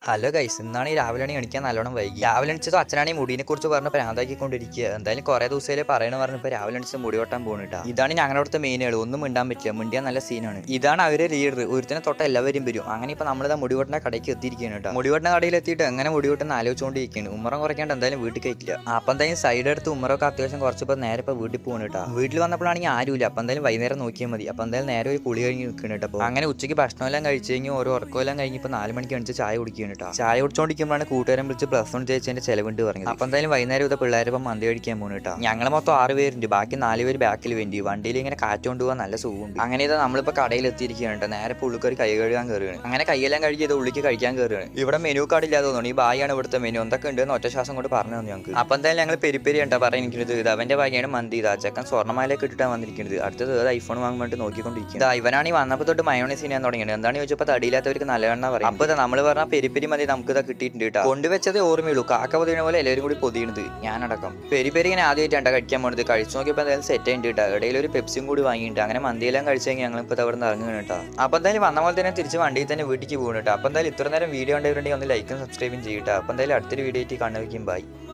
Hello guys, ഇന്നാണ് ഈ രാവിലെ എണിക്കാൻ നല്ലോണം വൈകി. രാവിലെ എണിച്ചത് അച്ഛനാണെങ്കിൽ മുടിനെ കുറിച്ച് പറഞ്ഞ പ്രാന്താക്കിക്കൊണ്ടിരിക്കുക. എന്തായാലും കുറെ ദിവസത്തിലെ പറയണ പറഞ്ഞപ്പോൾ രാവിലെ എണിച്ച് മുടി വെട്ടാൻ പോകണിട്ടാ. ഇതാണ് ഞങ്ങളുടെ അടുത്ത മെയിനുകൾ. ഒന്നും മിണ്ടാൻ പറ്റില്ല, മിണ്ടിയാൻ നല്ല സീനാണ്. ഇതാണ് അവരെ ലീഡർ. ഒരുത്തിനെ തൊട്ട എല്ലാവരും വരും. അങ്ങനെ ഇപ്പൊ നമ്മളിതാ മുടി വെട്ടുന്ന കടയ്ക്ക് എത്തിയിരിക്കുകയാണ് കേട്ടോ. മുടി വെട്ടുന്ന കടയിൽ എത്തിയിട്ട് എങ്ങനെ മുടി വെട്ടുന്ന ആലോചിച്ചുകൊണ്ടിരിക്കുകയാണ്. ഉമ്മറം കുറയ്ക്കാണ്ട് എന്തായാലും വീട്ടിൽ കഴിക്കില്ല. അപ്പം എന്തായാലും സൈഡ് എടുത്ത് ഉമ്മറൊക്കെ അത്യാവശ്യം കുറച്ചപ്പോൾ നേരെ ഇപ്പോൾ വീട്ടിൽ പോകണം കേട്ടോ. വീട്ടിൽ വന്നപ്പോഴാണെങ്കിൽ ആരുമില്ല. അപ്പം എന്തായാലും വൈകുന്നേരം നോക്കിയാൽ മതി. അപ്പം എന്തായാലും നേരെ ഒരു കുളി കഴിഞ്ഞ് നിൽക്കണം കേട്ടോ. അങ്ങനെ ഉച്ചയ്ക്ക് ഭക്ഷണമെല്ലാം കഴിച്ച് കഴിഞ്ഞ് ഓരോ ഉറക്കമെല്ലാം കഴിഞ്ഞ് ഇപ്പോൾ 4 മണിക്ക് എണിച്ച് ചായ കുടിക്കുകയാണ് കേട്ടോ. ചായ കുടിച്ചോണ്ടിരിക്കുമ്പോഴാണ് കൂട്ടുകാരൻ വിളിച്ച് +1 ജയിച്ചതിന്റെ ചെലവുണ്ട് പറഞ്ഞത്. അപ്പം എന്തായാലും വൈകുന്നേരം ഇത് പിള്ളേരിപ്പം മന്തി കഴിക്കാൻ പോകുന്നു കേട്ടോ. ഞങ്ങൾ മൊത്തം 6 പേരുണ്ട്, ബാക്കി 4 പേര് ബാക്കിൽ വേണ്ടി. വണ്ടിയിൽ ഇങ്ങനെ കാറ്റ് കൊണ്ടുപോകാൻ നല്ല സുഖമുണ്ട്. അങ്ങനെ ഇത് നമ്മളിപ്പോൾ കടയിൽ എത്തിയിരിക്കുകയാണ് കേട്ടോ. നേരെ പുള്ളിക്കാരി കൈ കഴുകാൻ കയറുകയാണ്. അങ്ങനെ കൈയെല്ലാം കഴുകി ഇത് ഉള്ളിക്ക് കഴിക്കാൻ കയറുകയാണ്. ഇവിടെ മെനു കാർഡ് ഇല്ലാതെ തോന്നുന്നു. ഈ ബായാണ് ഇവിടുത്തെ മെനു എന്തൊക്കെ ഉണ്ട് എന്ന് ഒറ്റ ശ്വാസം കൊണ്ട് പറഞ്ഞു തന്നു ഞങ്ങൾക്ക്. അപ്പം എന്തായാലും ഞങ്ങൾ പെരിപ്പെരി ഉണ്ടോ പറയുന്നത്. ഇത് അവന്റെ ഭാഗ്യമാണ് മന്തി. ഇതാ ചെക്കൻ സ്വർണ്ണമാലയൊക്കെ ഇട്ടിട്ടാണ് വന്നിരിക്കുന്നത്. അടുത്തത് ഐഫോൺ വാങ്ങാൻ വേണ്ടി നോക്കിക്കൊണ്ടിരിക്കുന്നത്. ഇവനാണ് ഈ വന്നപ്പോൾ തൊട്ട് മയോണൈസ് ചെയ്യാൻ തുടങ്ങിയത്. എന്താണ് ചോദിച്ചപ്പോൾ തടിയില്ലാത്തവർക്ക് നല്ലവണ്ണം പറയും. അപ്പോൾ നമ്മൾ പറഞ്ഞാൽ പെരിപ്പെരി മതി നമുക്ക് ഇതാ കിട്ടിയിട്ടുണ്ട് കേട്ടോ. കൊണ്ടുവച്ചതേ ഓർമ്മയുള്ളൂ. കാക്ക പൊതിയണ പോലെ എല്ലാവരും കൂടി പൊതിയണത് ഞാനടക്കം. പെരി ഇങ്ങനെ ആദ്യമായിട്ടാണ് കഴിക്കാൻ പോണത്. കഴിച്ചു നോക്കിയപ്പോൾ എന്തായാലും സെറ്റ് ആയിട്ട് കേട്ടോ. ഇടയിൽ ഒരു പെപ്സിയും കൂടി വാങ്ങിയിട്ട് അങ്ങനെ മന്തിയെല്ലാം കഴിച്ചു കഴിഞ്ഞാൽ ഞങ്ങളിപ്പോൾ അവിടെ നിന്ന് ഇറങ്ങുകയാണ് കേട്ടോ. അപ്പോൾ എന്തായാലും വന്ന പോലെ തന്നെ തിരിച്ച് വണ്ടിയിൽ തന്നെ വീട്ടിലേക്ക് പോകുന്നു കേട്ടോ. അപ്പോൾ എന്തായാലും ഇത്ര നേരം വീഡിയോ കണ്ടവരുണ്ടെങ്കിൽ ഒന്ന് ലൈക്കും സബ്സ്ക്രൈബും ചെയ്യട്ടോ. അപ്പോൾ എന്തായാലും അടുത്തൊരു വീഡിയോ ആയിട്ട് കാണുകയും ബൈ.